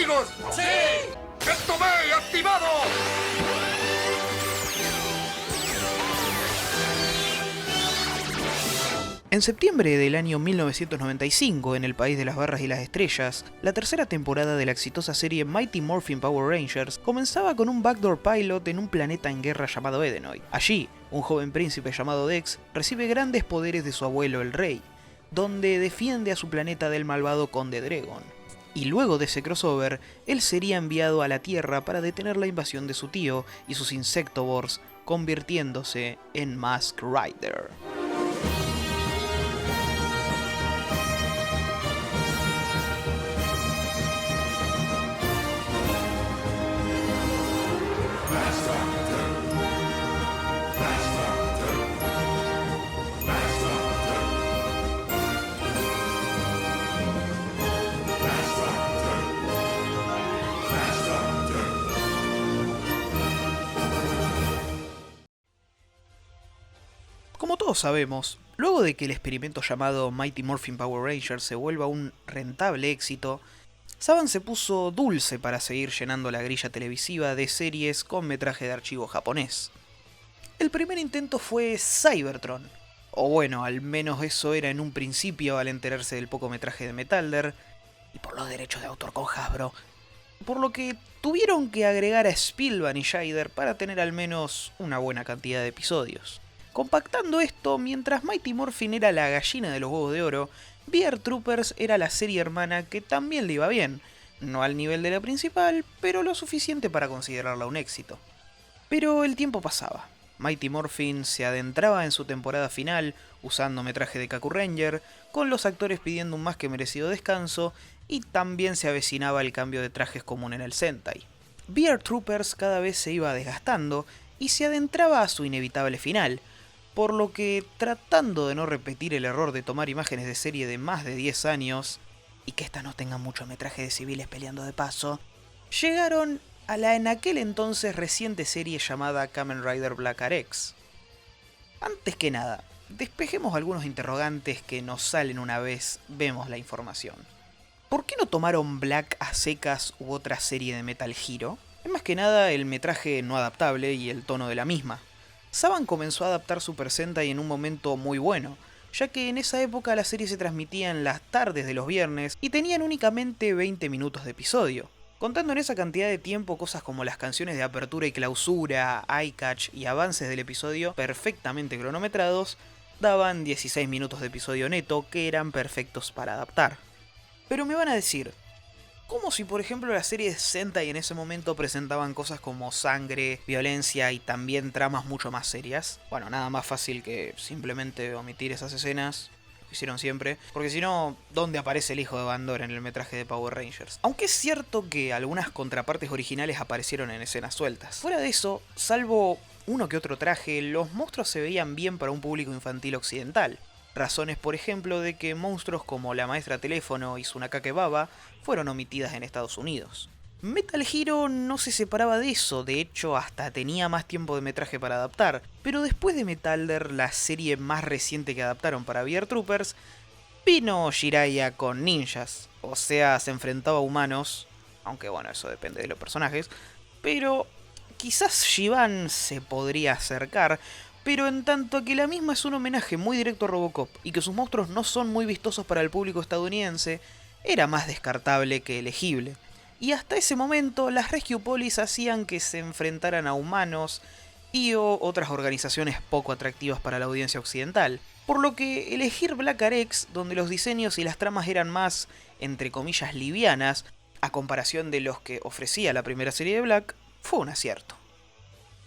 amigos? ¡Sí! ¡Gesto B activado! En septiembre del año 1995, en el país de las barras y las estrellas, la tercera temporada de la exitosa serie Mighty Morphin Power Rangers comenzaba con un backdoor pilot en un planeta en guerra llamado Edenoid. Allí, un joven príncipe llamado Dex recibe grandes poderes de su abuelo el Rey, donde defiende a su planeta del malvado Conde Dragon. Y luego de ese crossover, él sería enviado a la Tierra para detener la invasión de su tío y sus Insectovores, convirtiéndose en Mask Rider. Como todos sabemos, luego de que el experimento llamado Mighty Morphin Power Rangers se vuelva un rentable éxito, Saban se puso dulce para seguir llenando la grilla televisiva de series con metraje de archivo japonés. El primer intento fue Cybertron, o bueno, al menos eso era en un principio al enterarse del poco metraje de Metalder, y por los derechos de autor con Hasbro, por lo que tuvieron que agregar a Spielman y Scheider para tener al menos una buena cantidad de episodios. Compactando esto, mientras Mighty Morphin era la gallina de los huevos de oro, VR Troopers era la serie hermana que también le iba bien, no al nivel de la principal, pero lo suficiente para considerarla un éxito. Pero el tiempo pasaba. Mighty Morphin se adentraba en su temporada final, usando metraje de Kaku Ranger, con los actores pidiendo un más que merecido descanso, y también se avecinaba el cambio de trajes común en el Sentai. VR Troopers cada vez se iba desgastando y se adentraba a su inevitable final, por lo que, tratando de no repetir el error de tomar imágenes de serie de más de 10 años, y que éstas no tengan mucho metraje de civiles peleando de paso, llegaron a la en aquel entonces reciente serie llamada Kamen Rider Black RX. Antes que nada, despejemos algunos interrogantes que nos salen una vez vemos la información. ¿Por qué no tomaron Black a secas u otra serie de Metal Hero? Es más que nada el metraje no adaptable y el tono de la misma. Saban comenzó a adaptar Super Sentai en un momento muy bueno, ya que en esa época la serie se transmitía en las tardes de los viernes y tenían únicamente 20 minutos de episodio. Contando en esa cantidad de tiempo cosas como las canciones de apertura y clausura, eye catch y avances del episodio perfectamente cronometrados, daban 16 minutos de episodio neto que eran perfectos para adaptar. Pero me van a decir, ¿cómo si por ejemplo las series Sentai en ese momento presentaban cosas como sangre, violencia y también tramas mucho más serias? Bueno, nada más fácil que simplemente omitir esas escenas, lo que hicieron siempre, porque si no, ¿dónde aparece el hijo de Bandor en el metraje de Power Rangers? Aunque es cierto que algunas contrapartes originales aparecieron en escenas sueltas. Fuera de eso, salvo uno que otro traje, los monstruos se veían bien para un público infantil occidental. Razones, por ejemplo, de que monstruos como la maestra teléfono y Tsunakake Baba fueron omitidas en Estados Unidos. Metal Hero no se separaba de eso, de hecho hasta tenía más tiempo de metraje para adaptar, pero después de Metalder, la serie más reciente que adaptaron para VR Troopers, vino Jiraiya con ninjas, o sea, se enfrentaba a humanos, aunque bueno, eso depende de los personajes, pero quizás Shivan se podría acercar, pero en tanto a que la misma es un homenaje muy directo a Robocop y que sus monstruos no son muy vistosos para el público estadounidense, era más descartable que elegible. Y hasta ese momento las Rescue Police hacían que se enfrentaran a humanos y o otras organizaciones poco atractivas para la audiencia occidental, por lo que elegir Black RX, donde los diseños y las tramas eran más, entre comillas, livianas, a comparación de los que ofrecía la primera serie de Black, fue un acierto.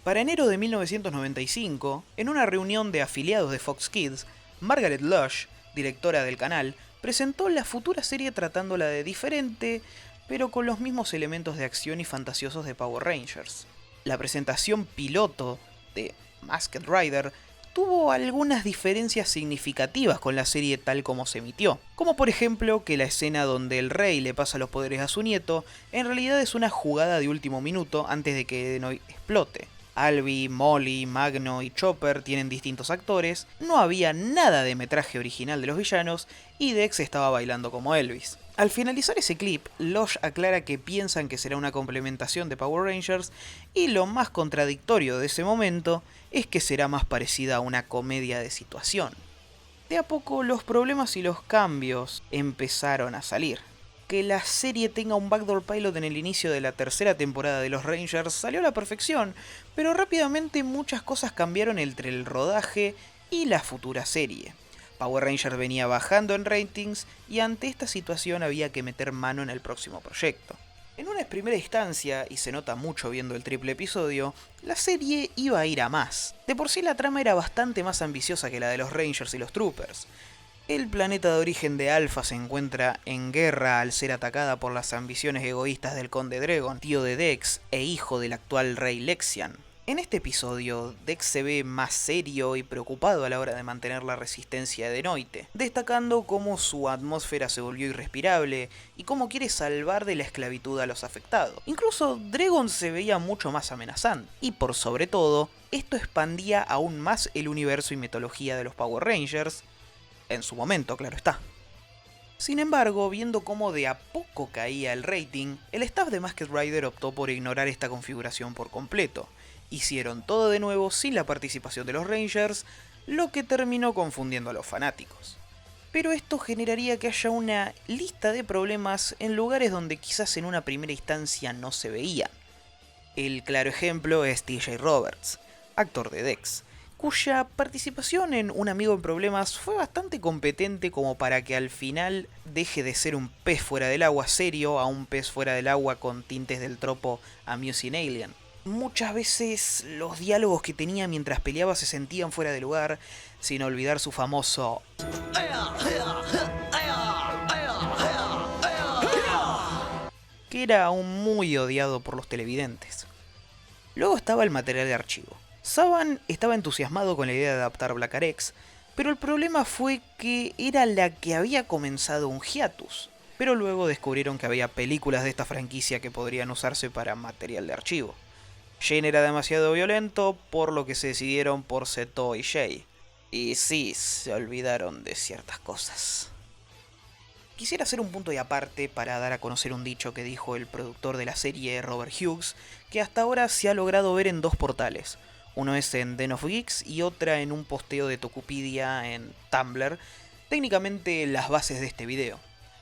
Para enero de 1995, en una reunión de afiliados de Fox Kids, Margaret Lush, directora del canal, presentó la futura serie tratándola de diferente, pero con los mismos elementos de acción y fantasiosos de Power Rangers. La presentación piloto de Masked Rider tuvo algunas diferencias significativas con la serie tal como se emitió, como por ejemplo que la escena donde el rey le pasa los poderes a su nieto en realidad es una jugada de último minuto antes de que Edenoid explote. Albi, Molly, Magno y Chopper tienen distintos actores, no había nada de metraje original de los villanos y Dex estaba bailando como Elvis. Al finalizar ese clip, Losh aclara que piensan que será una complementación de Power Rangers y lo más contradictorio de ese momento es que será más parecida a una comedia de situación. De a poco los problemas y los cambios empezaron a salir. Que la serie tenga un backdoor pilot en el inicio de la tercera temporada de los Rangers salió a la perfección, pero rápidamente muchas cosas cambiaron entre el rodaje y la futura serie. Power Rangers venía bajando en ratings y ante esta situación había que meter mano en el próximo proyecto. En una primera instancia, y se nota mucho viendo el triple episodio, la serie iba a ir a más. De por sí la trama era bastante más ambiciosa que la de los Rangers y los Troopers. El planeta de origen de Alpha se encuentra en guerra al ser atacada por las ambiciones egoístas del Conde Dregon, tío de Dex e hijo del actual rey Lexian. En este episodio, Dex se ve más serio y preocupado a la hora de mantener la resistencia de Noite, destacando cómo su atmósfera se volvió irrespirable y cómo quiere salvar de la esclavitud a los afectados. Incluso Dregon se veía mucho más amenazante, y por sobre todo, esto expandía aún más el universo y mitología de los Power Rangers, en su momento, claro está. Sin embargo, viendo cómo de a poco caía el rating, el staff de Masked Rider optó por ignorar esta configuración por completo. Hicieron todo de nuevo sin la participación de los Rangers, lo que terminó confundiendo a los fanáticos. Pero esto generaría que haya una lista de problemas en lugares donde quizás en una primera instancia no se veían. El claro ejemplo es TJ Roberts, actor de Dex, cuya participación en Un amigo en problemas fue bastante competente como para que al final deje de ser un pez fuera del agua serio a un pez fuera del agua con tintes del tropo Amusing Alien. Muchas veces los diálogos que tenía mientras peleaba se sentían fuera de lugar, sin olvidar su famoso que era aún muy odiado por los televidentes. Luego estaba el material de archivo. Saban estaba entusiasmado con la idea de adaptar Black Arex, pero el problema fue que era la que había comenzado un hiatus. Pero luego descubrieron que había películas de esta franquicia que podrían usarse para material de archivo. Jane era demasiado violento, por lo que se decidieron por Seto y Jay. Y sí, se olvidaron de ciertas cosas. Quisiera hacer un punto y aparte para dar a conocer un dicho que dijo el productor de la serie, Robert Hughes, que hasta ahora se ha logrado ver en dos portales. Uno es en Den of Geeks y otra en un posteo de Tokupedia en Tumblr, técnicamente las bases de este video.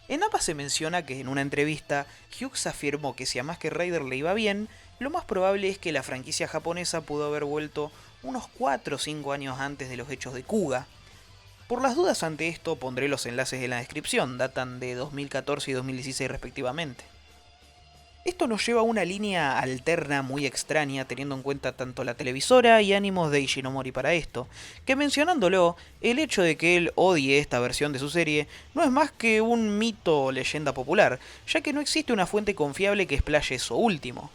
En ambas se menciona que en una entrevista, Hughes afirmó que si a Masked Rider le iba bien, lo más probable es que la franquicia japonesa pudo haber vuelto unos 4 o 5 años antes de los hechos de Kuga. Por las dudas ante esto pondré los enlaces en la descripción, datan de 2014 y 2016 respectivamente. Esto nos lleva a una línea alterna muy extraña teniendo en cuenta tanto la televisora y ánimos de Ishinomori para esto, que mencionándolo, el hecho de que él odie esta versión de su serie no es más que un mito o leyenda popular, ya que no existe una fuente confiable que explaye eso último.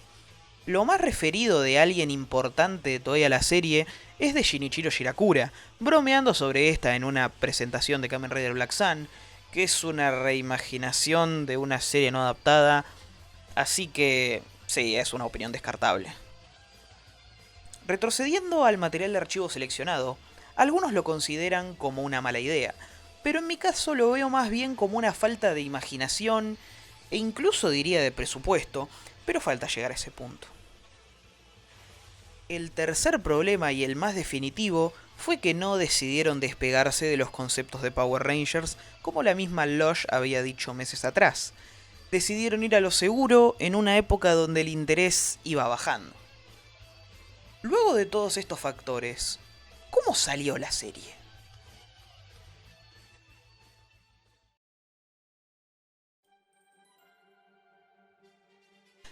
Lo más referido de alguien importante de toda la serie es de Shinichiro Shirakura, bromeando sobre esta en una presentación de Kamen Rider Black Sun, que es una reimaginación de una serie no adaptada. Así que, sí, es una opinión descartable. Retrocediendo al material de archivo seleccionado, algunos lo consideran como una mala idea, pero en mi caso lo veo más bien como una falta de imaginación e incluso diría de presupuesto, pero falta llegar a ese punto. El tercer problema y el más definitivo fue que no decidieron despegarse de los conceptos de Power Rangers como la misma Losh había dicho meses atrás. Decidieron ir a lo seguro en una época donde el interés iba bajando. Luego de todos estos factores, ¿cómo salió la serie?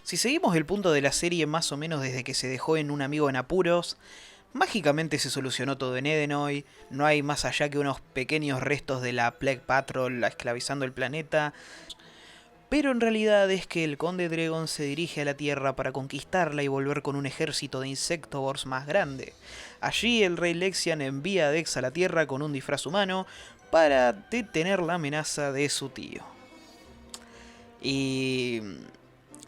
Si seguimos el punto de la serie más o menos desde que se dejó en Un amigo en apuros, mágicamente se solucionó todo en Edenoid, no hay más allá que unos pequeños restos de la Plague Patrol esclavizando el planeta, pero en realidad es que el Conde Dregon se dirige a la Tierra para conquistarla y volver con un ejército de Insectovores más grande. Allí el rey Lexian envía a Dex a la Tierra con un disfraz humano para detener la amenaza de su tío. Y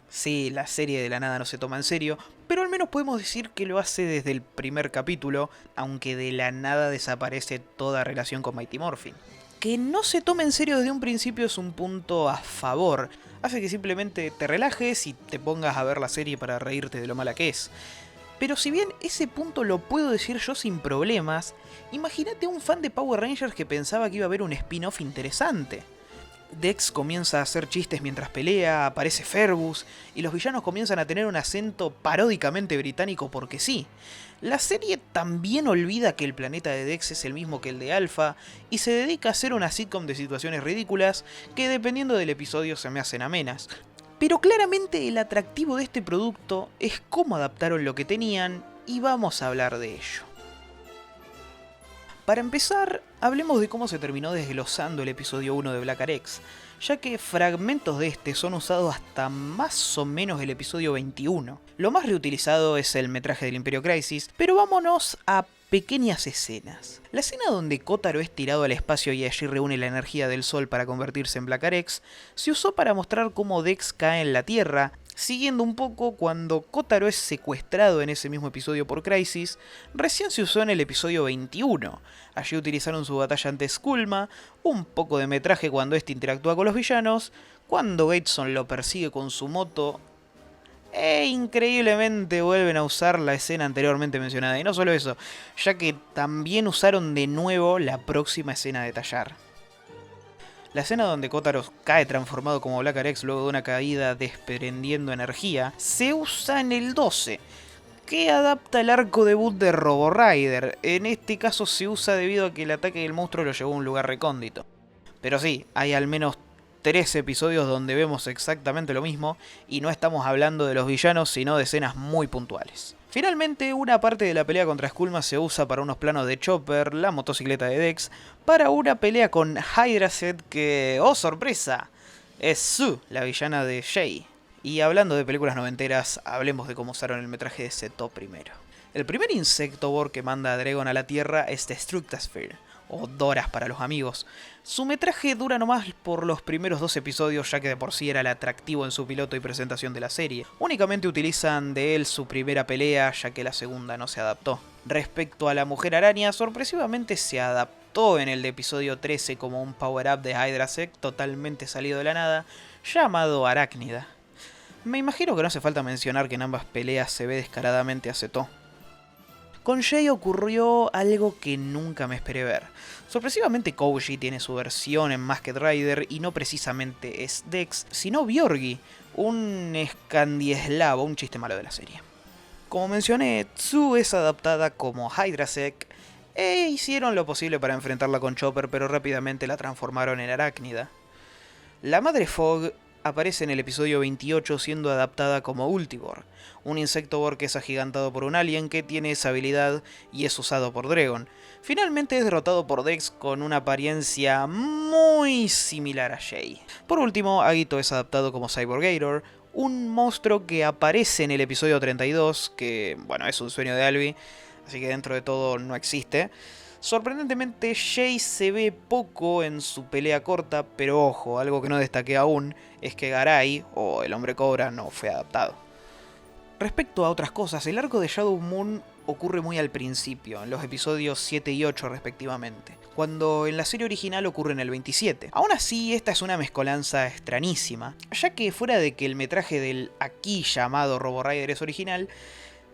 sí, la serie de la nada no se toma en serio, pero al menos podemos decir que lo hace desde el primer capítulo, aunque de la nada desaparece toda relación con Mighty Morphin. Que no se tome en serio desde un principio es un punto a favor. Hace que simplemente te relajes y te pongas a ver la serie para reírte de lo mala que es. Pero si bien ese punto lo puedo decir yo sin problemas, imagínate a un fan de Power Rangers que pensaba que iba a haber un spin-off interesante. Dex comienza a hacer chistes mientras pelea, aparece Ferbus, y los villanos comienzan a tener un acento paródicamente británico porque sí. La serie también olvida que el planeta de Dex es el mismo que el de Alpha, y se dedica a hacer una sitcom de situaciones ridículas que dependiendo del episodio se me hacen amenas. Pero claramente el atractivo de este producto es cómo adaptaron lo que tenían, y vamos a hablar de ello. Para empezar, hablemos de cómo se terminó desglosando el episodio 1 de Black Arex, ya que fragmentos de este son usados hasta más o menos el episodio 21. Lo más reutilizado es el metraje del Imperio Crisis, pero vámonos a pequeñas escenas. La escena donde Kotaro es tirado al espacio y allí reúne la energía del sol para convertirse en Black Arex, se usó para mostrar cómo Dex cae en la Tierra, siguiendo un poco cuando Kotaro es secuestrado en ese mismo episodio por Crisis, recién se usó en el episodio 21. Allí utilizaron su batalla ante Skullma, un poco de metraje cuando este interactúa con los villanos, cuando Gateson lo persigue con su moto, e increíblemente vuelven a usar la escena anteriormente mencionada. Y no solo eso, ya que también usaron de nuevo la próxima escena de tallar. La escena donde Kotaro cae transformado como Black Arex luego de una caída desprendiendo energía se usa en el 12, que adapta el arco debut de Robo Rider. En este caso se usa debido a que el ataque del monstruo lo llevó a un lugar recóndito. Pero sí, hay al menos 3 episodios donde vemos exactamente lo mismo, y no estamos hablando de los villanos, sino de escenas muy puntuales. Finalmente, una parte de la pelea contra Skullma se usa para unos planos de Chopper, la motocicleta de Dex, para una pelea con Hydraset que, ¡oh sorpresa!, es Sue, la villana de Jay. Y hablando de películas noventeras, hablemos de cómo usaron el metraje de Seto primero. El primer Insectobor que manda a Dragon a la Tierra es Destructasphere, o Doras para los amigos. Su metraje dura nomás por los primeros 2 episodios, ya que de por sí era el atractivo en su piloto y presentación de la serie. Únicamente utilizan de él su primera pelea, ya que la segunda no se adaptó. Respecto a la Mujer Araña, sorpresivamente se adaptó en el de episodio 13 como un power-up de Hydrasect totalmente salido de la nada, llamado Arácnida. Me imagino que no hace falta mencionar que en ambas peleas se ve descaradamente a Seto. Con Jay ocurrió algo que nunca me esperé ver. Sorpresivamente Koji tiene su versión en Masked Rider y no precisamente es Dex, sino Byorgi, un escandieslavo, un chiste malo de la serie. Como mencioné, Tsu es adaptada como Hydrasect e hicieron lo posible para enfrentarla con Chopper, pero rápidamente la transformaron en Arácnida. La madre Fog aparece en el episodio 28 siendo adaptada como Ultibor, un Insectobor que es agigantado por un alien que tiene esa habilidad y es usado por Dragon. Finalmente es derrotado por Dex con una apariencia muy similar a Jay. Por último, Agito es adaptado como Cyborgator, un monstruo que aparece en el episodio 32, que bueno, es un sueño de Albi, así que dentro de todo no existe. Sorprendentemente, Jay se ve poco en su pelea corta, pero ojo, algo que no destaqué aún, es que Garai, o el Hombre Cobra, no fue adaptado. Respecto a otras cosas, el arco de Shadow Moon ocurre muy al principio, en los episodios 7 y 8 respectivamente, cuando en la serie original ocurre en el 27. Aún así, esta es una mezcolanza extrañísima, ya que fuera de que el metraje del aquí llamado Robo Rider es original,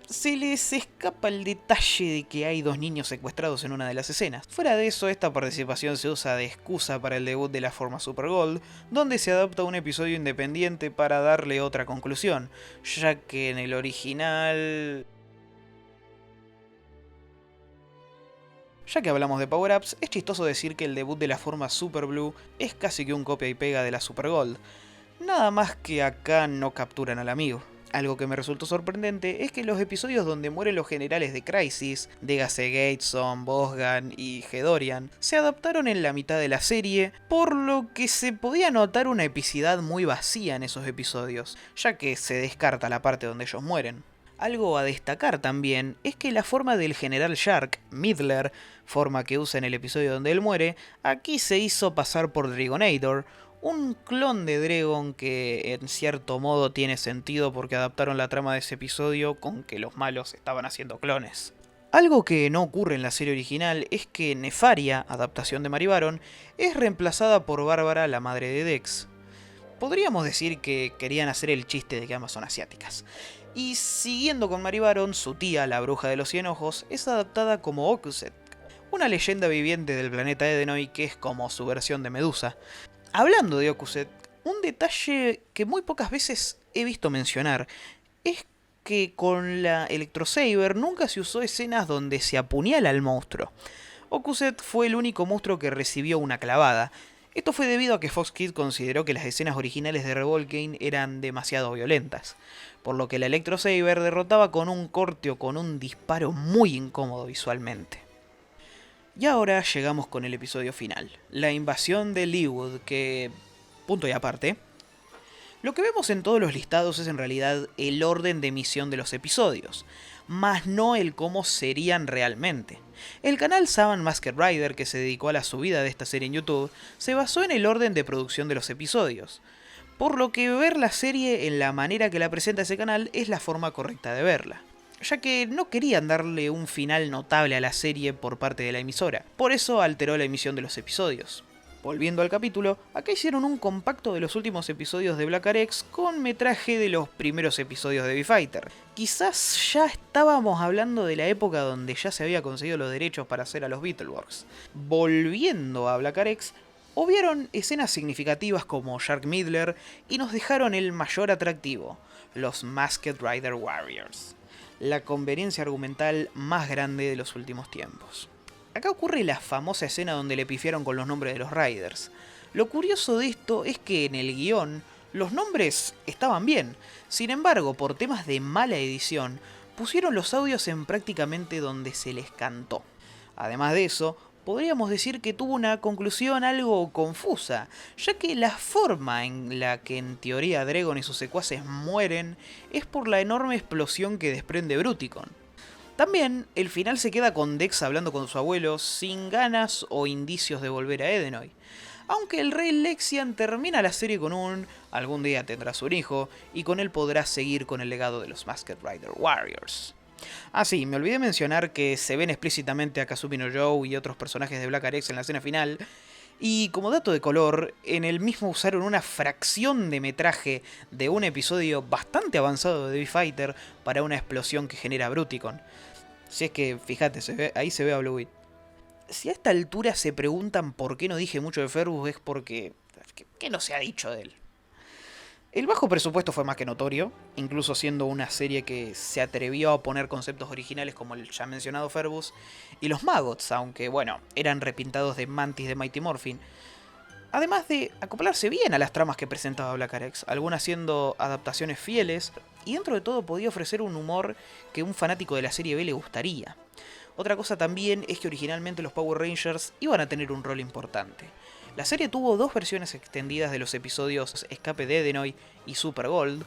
se les escapa el detalle de que hay 2 niños secuestrados en una de las escenas. Fuera de eso, esta participación se usa de excusa para el debut de la forma Super Gold, donde se adapta un episodio independiente para darle otra conclusión, ya que en el original... Ya que hablamos de power-ups, es chistoso decir que el debut de la forma Super Blue es casi que un copia y pega de la Super Gold. Nada más que acá no capturan al amigo. Algo que me resultó sorprendente es que los episodios donde mueren los generales de Crisis, dígase Gateson, Bosgan y Hedorian, se adaptaron en la mitad de la serie, por lo que se podía notar una epicidad muy vacía en esos episodios, ya que se descarta la parte donde ellos mueren. Algo a destacar también es que la forma del General Shark, Midler, forma que usa en el episodio donde él muere, aquí se hizo pasar por Dragonator, un clon de Dragon que en cierto modo tiene sentido porque adaptaron la trama de ese episodio con que los malos estaban haciendo clones. Algo que no ocurre en la serie original es que Nefaria, adaptación de Mary Baron, es reemplazada por Bárbara, la madre de Dex. Podríamos decir que querían hacer el chiste de que ambas son asiáticas. Y siguiendo con Mary Baron, su tía, la bruja de los 100 ojos, es adaptada como Okuset, una leyenda viviente del planeta Edenoy que es como su versión de Medusa. Hablando de Okuset, un detalle que muy pocas veces he visto mencionar es que con la Electro Saber nunca se usó escenas donde se apuñala al monstruo. Okuset fue el único monstruo que recibió una clavada. Esto fue debido a que Fox Kids consideró que las escenas originales de Revolcane eran demasiado violentas, por lo que la Electro Saber derrotaba con un corte o con un disparo muy incómodo visualmente. Y ahora llegamos con el episodio final, la invasión de Leawood, que, punto y aparte, lo que vemos en todos los listados es en realidad el orden de emisión de los episodios, más no el cómo serían realmente. El canal Saban Masked Rider, que se dedicó a la subida de esta serie en YouTube, se basó en el orden de producción de los episodios, por lo que ver la serie en la manera que la presenta ese canal es la forma correcta de verla, ya que no querían darle un final notable a la serie por parte de la emisora, por eso alteró la emisión de los episodios. Volviendo al capítulo, acá hicieron un compacto de los últimos episodios de Black Arex con metraje de los primeros episodios de B-Fighter. Quizás ya estábamos hablando de la época donde ya se había conseguido los derechos para hacer a los Beetleborgs. Volviendo a Black Arex, obviaron escenas significativas como Shark Midler y nos dejaron el mayor atractivo, los Masked Rider Warriors, la conveniencia argumental más grande de los últimos tiempos. Acá ocurre la famosa escena donde le pifiaron con los nombres de los Riders. Lo curioso de esto es que en el guión los nombres estaban bien, sin embargo por temas de mala edición pusieron los audios en prácticamente donde se les cantó. Además de eso, podríamos decir que tuvo una conclusión algo confusa, ya que la forma en la que en teoría Dragon y sus secuaces mueren es por la enorme explosión que desprende Bruticon. También, el final se queda con Dex hablando con su abuelo sin ganas o indicios de volver a Edenoy. Aunque el rey Lexian termina la serie con un algún día tendrás un hijo y con él podrás seguir con el legado de los Masked Rider Warriors. Ah sí, me olvidé mencionar que se ven explícitamente a Kazumi no Joe y otros personajes de Black Arex en la escena final. Y como dato de color, en el mismo usaron una fracción de metraje de un episodio bastante avanzado de B-Fighter para una explosión que genera Bruticon. Si es que, fíjate, ahí se ve a Bluebeard. Si a esta altura se preguntan por qué no dije mucho de Ferbus es porque... ¿Qué no se ha dicho de él? El bajo presupuesto fue más que notorio, incluso siendo una serie que se atrevió a poner conceptos originales como el ya mencionado Ferbus, y los Maggots, aunque bueno, eran repintados de Mantis de Mighty Morphin, además de acoplarse bien a las tramas que presentaba Black Arex, algunas siendo adaptaciones fieles, y dentro de todo podía ofrecer un humor que un fanático de la serie B le gustaría. Otra cosa también es que originalmente los Power Rangers iban a tener un rol importante. La serie tuvo dos versiones extendidas de los episodios Escape de Edenoy y Super Gold.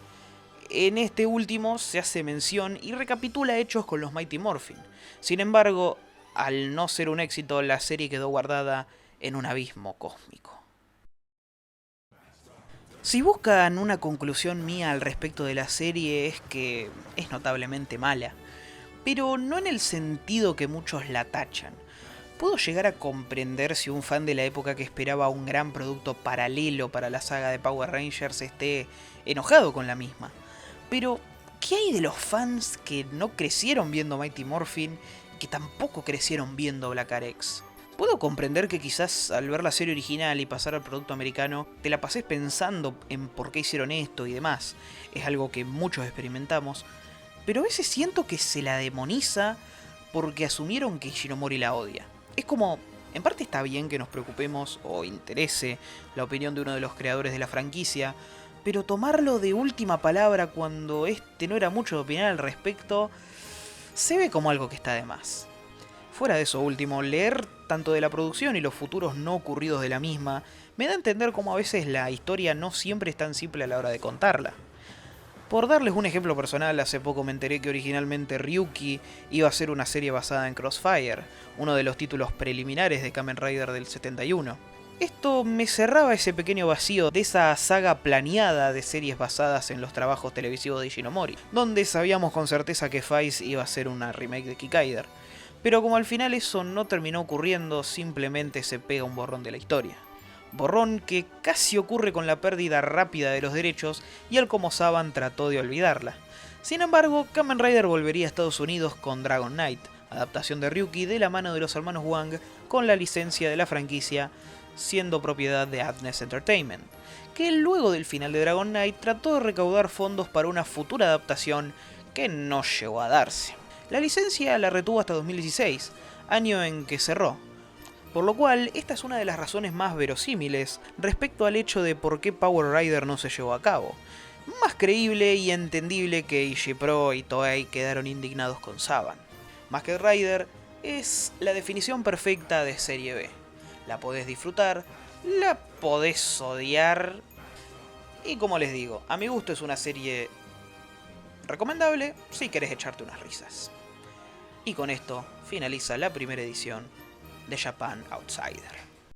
En este último se hace mención y recapitula hechos con los Mighty Morphin. Sin embargo, al no ser un éxito, la serie quedó guardada en un abismo cósmico. Si buscan una conclusión mía al respecto de la serie es que es notablemente mala, pero no en el sentido que muchos la tachan. Puedo llegar a comprender si un fan de la época que esperaba un gran producto paralelo para la saga de Power Rangers esté enojado con la misma. Pero, ¿qué hay de los fans que no crecieron viendo Mighty Morphin y que tampoco crecieron viendo Black Arex? Puedo comprender que quizás al ver la serie original y pasar al producto americano, te la pases pensando en por qué hicieron esto y demás. Es algo que muchos experimentamos, pero a veces siento que se la demoniza porque asumieron que Ishinomori la odia. Es como, en parte está bien que nos preocupemos o interese la opinión de uno de los creadores de la franquicia, pero tomarlo de última palabra cuando este no era mucho de opinar al respecto, se ve como algo que está de más. Fuera de eso último, leer tanto de la producción y los futuros no ocurridos de la misma, me da a entender cómo a veces la historia no siempre es tan simple a la hora de contarla. Por darles un ejemplo personal, hace poco me enteré que originalmente Ryuki iba a ser una serie basada en Crossfire, uno de los títulos preliminares de Kamen Rider del 71. Esto me cerraba ese pequeño vacío de esa saga planeada de series basadas en los trabajos televisivos de Ishinomori, donde sabíamos con certeza que Phase iba a ser una remake de Kikaider. Pero como al final eso no terminó ocurriendo, simplemente se pega un borrón de la historia. Borrón que casi ocurre con la pérdida rápida de los derechos y el cómo Saban trató de olvidarla. Sin embargo, Kamen Rider volvería a Estados Unidos con Dragon Knight, adaptación de Ryuki de la mano de los hermanos Wang, con la licencia de la franquicia siendo propiedad de Adnes Entertainment, que luego del final de Dragon Knight trató de recaudar fondos para una futura adaptación que no llegó a darse. La licencia la retuvo hasta 2016, año en que cerró, por lo cual esta es una de las razones más verosímiles respecto al hecho de por qué Power Rider no se llevó a cabo. Más creíble y entendible que Ishii Pro y Toei quedaron indignados con Saban. Masked Rider es la definición perfecta de serie B. La podés disfrutar, la podés odiar, y como les digo, a mi gusto es una serie recomendable si querés echarte unas risas. Y con esto finaliza la primera edición de Japan Outsider.